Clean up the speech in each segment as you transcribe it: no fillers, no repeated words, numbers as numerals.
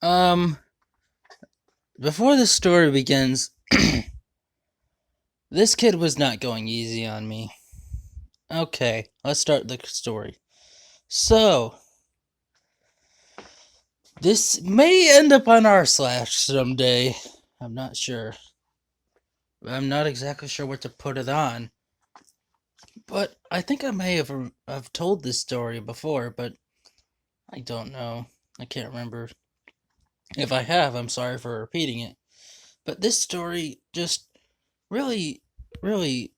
Um, before the story begins, this kid was not going easy on me. Okay, let's start the story. So, this may end up on r slash someday. I'm not sure. I'm not exactly sure what to put it on. But I think I may have told this story before, but I don't know. I can't remember. If I have, I'm sorry for repeating it. But this story just really, really,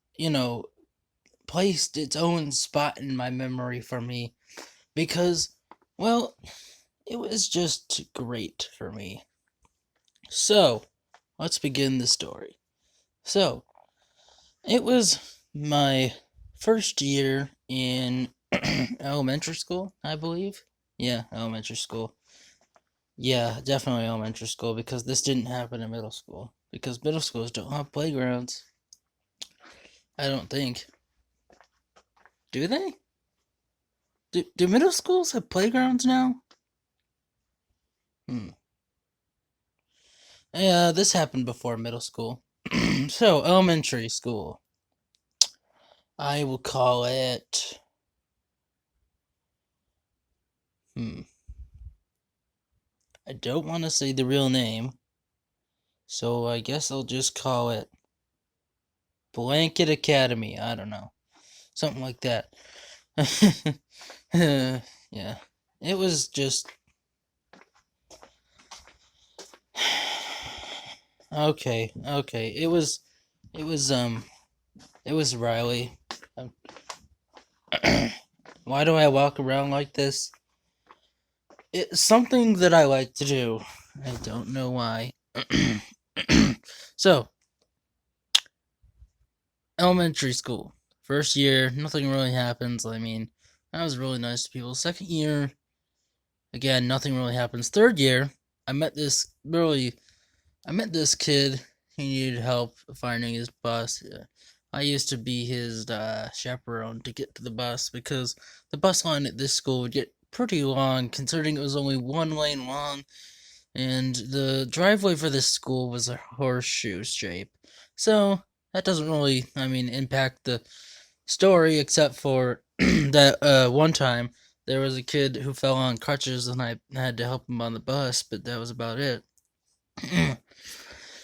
placed its own spot in my memory for me because, well, it was just great for me. So, let's begin the story. So, it was my first year in elementary school, I believe. Yeah, elementary school. Yeah, definitely elementary school because this didn't happen in middle school. Because middle schools don't have playgrounds. I don't think. Do they? Do middle schools have playgrounds now? Hmm. Yeah, this happened before middle school. So, elementary school. I will call it. Hmm. I don't want to say the real name, so I guess I'll just call it Blanket Academy. I don't know. Something like that. Yeah. It was just. Okay. It was Riley. Um, Why do I walk around like this? It's something that I like to do. I don't know why. So, elementary school. First year, nothing really happens. I mean, I was really nice to people. Second year, again, nothing really happens. Third year, I met this really, I met this kid. He needed help finding his bus. I used to be his chaperone to get to the bus because the bus line at this school would get pretty long, considering it was only one lane long, and the driveway for this school was a horseshoe shape. So that doesn't really, impact the story, except for that one time there was a kid who fell on crutches and I had to help him on the bus, but that was about it.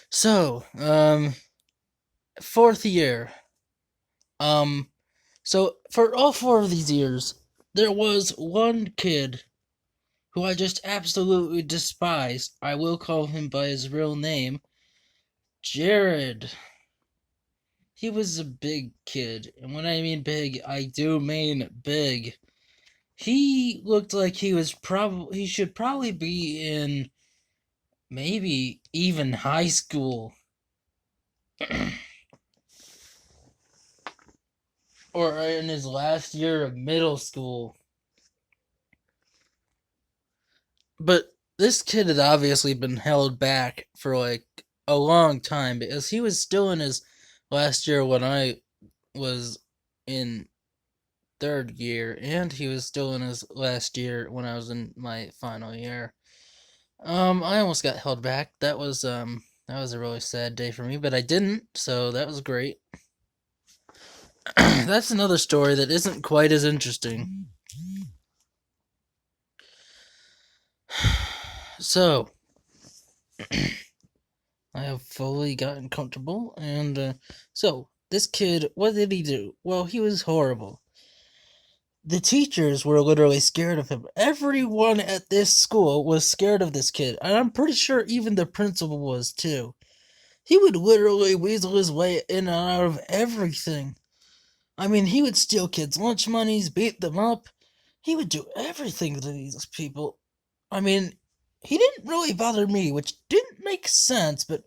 So, fourth year. Um, so for all four of these years, there was one kid who I just absolutely despised. I will call him by his real name, Jared. He was a big kid, and when I mean big, I do mean big. He looked like he should probably be in maybe even high school or in his last year of middle school. But this kid had obviously been held back for like a long time because he was still in his last year when I was in third year, and he was still in his last year when I was in my final year. I almost got held back. That was a really sad day for me, but I didn't, so that was great. That's another story that isn't quite as interesting. So, I have fully gotten comfortable, and so this kid, what did he do? Well, he was horrible. The teachers were literally scared of him. Everyone at this school was scared of this kid, and I'm pretty sure even the principal was too. He would literally weasel his way in and out of everything. I mean, he would steal kids' lunch monies, beat them up. He would do everything to these people. I mean, he didn't really bother me, which didn't make sense, but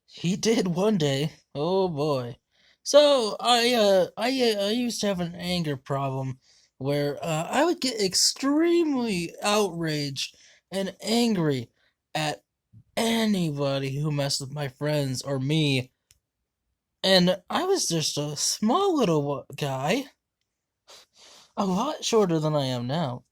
he did one day. Oh boy. So I used to have an anger problem where I would get extremely outraged and angry at anybody who messed with my friends or me. And I was just a small little guy, a lot shorter than I am now.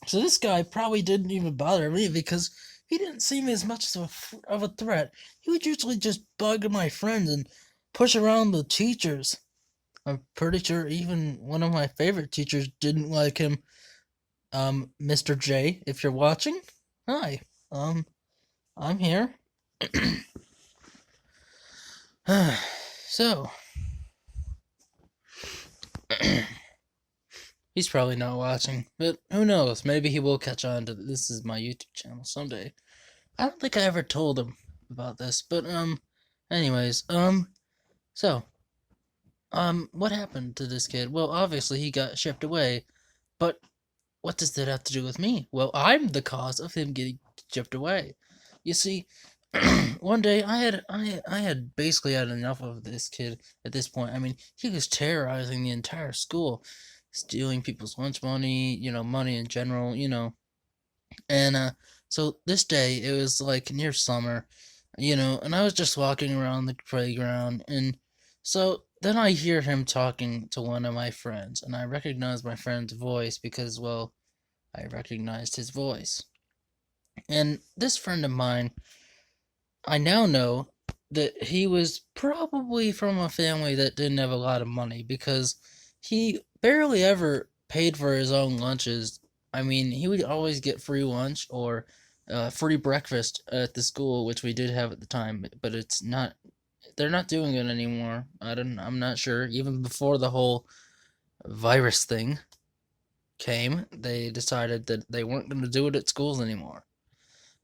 So this guy probably didn't even bother me because he didn't seem as much of a threat. He would usually just bug my friends and push around the teachers. I'm pretty sure even one of my favorite teachers didn't like him. Mr. J, if you're watching, hi. Um, I'm here. So, he's probably not watching, but who knows? Maybe he will catch on to this is my YouTube channel someday. I don't think I ever told him about this, but anyways, so what happened to this kid? Well, obviously he got shipped away, but what does that have to do with me? Well, I'm the cause of him getting shipped away. You see, one day I had basically had enough of this kid at this point. I mean, he was terrorizing the entire school, stealing people's lunch money, money in general, And so this day it was like near summer, and I was just walking around the playground, and so then I hear him talking to one of my friends, and I recognize my friend's voice because, well, I recognized his voice. And this friend of mine, I now know that he was probably from a family that didn't have a lot of money because he barely ever paid for his own lunches. I mean, he would always get free lunch or free breakfast at the school, which we did have at the time, but it's not. They're not doing it anymore. I'm not sure. Even before the whole virus thing came, they decided that they weren't going to do it at schools anymore.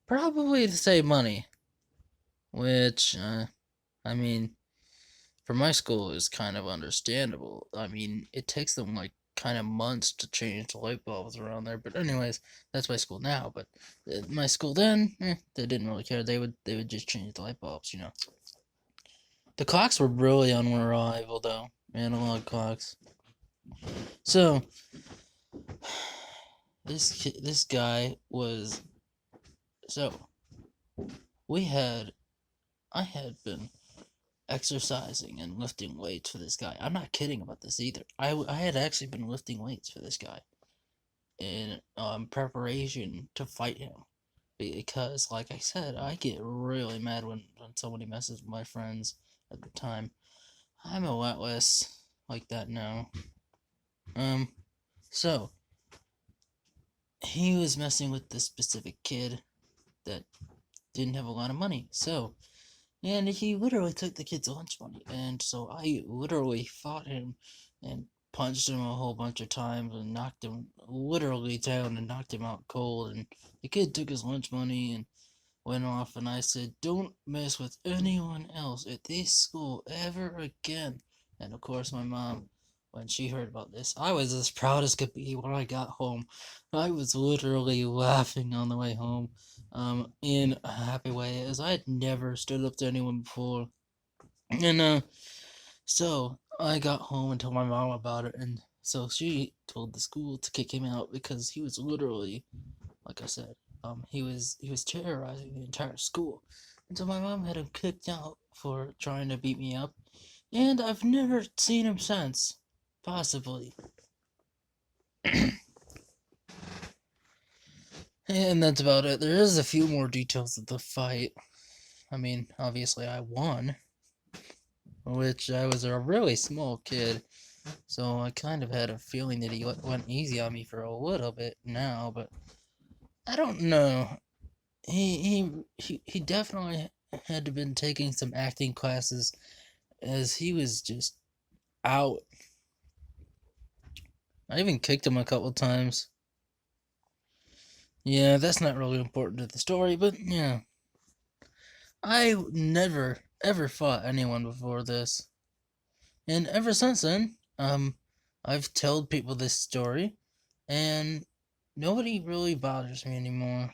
Probably to save money, which I mean, for my school is kind of understandable. I mean, it takes them like kind of months to change the light bulbs around there. But anyways, that's my school now. But my school then, they didn't really care. They would just change the light bulbs. The clocks were really unreliable though, analog clocks. So this guy was so we had I had been exercising and lifting weights for this guy. I'm not kidding about this either. I had actually been lifting weights for this guy in preparation to fight him. Because, like I said, I get really mad when somebody messes with my friends at the time. I'm a lot less like that now. Um, so, he was messing with this specific kid that didn't have a lot of money. So, and he literally took the kid's lunch money. And so I literally fought him and punched him a whole bunch of times and knocked him literally down and knocked him out cold. And the kid took his lunch money and went off. And I said, "Don't mess with anyone else at this school ever again." And of course, my mom, when she heard about this, I was as proud as could be when I got home. I was literally laughing on the way home, in a happy way, as I had never stood up to anyone before. And so I got home and told my mom about it, and so she told the school to kick him out because he was literally, like I said, he was terrorizing the entire school. And so my mom had him kicked out for trying to beat me up, and I've never seen him since. Possibly. And that's about it. There is a few more details of the fight. I mean, obviously I won, which I was a really small kid, so I kind of had a feeling that he went easy on me for a little bit now, but I don't know. He definitely had to been taking some acting classes, as he was just out. I even kicked him a couple times. Yeah, that's not really important to the story, but yeah. I never ever fought anyone before this. And ever since then, I've told people this story, and nobody really bothers me anymore.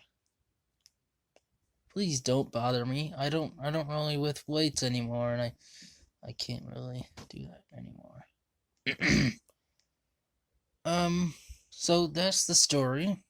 Please don't bother me. I don't really lift weights anymore, and I can't really do that anymore. um, so that's the story.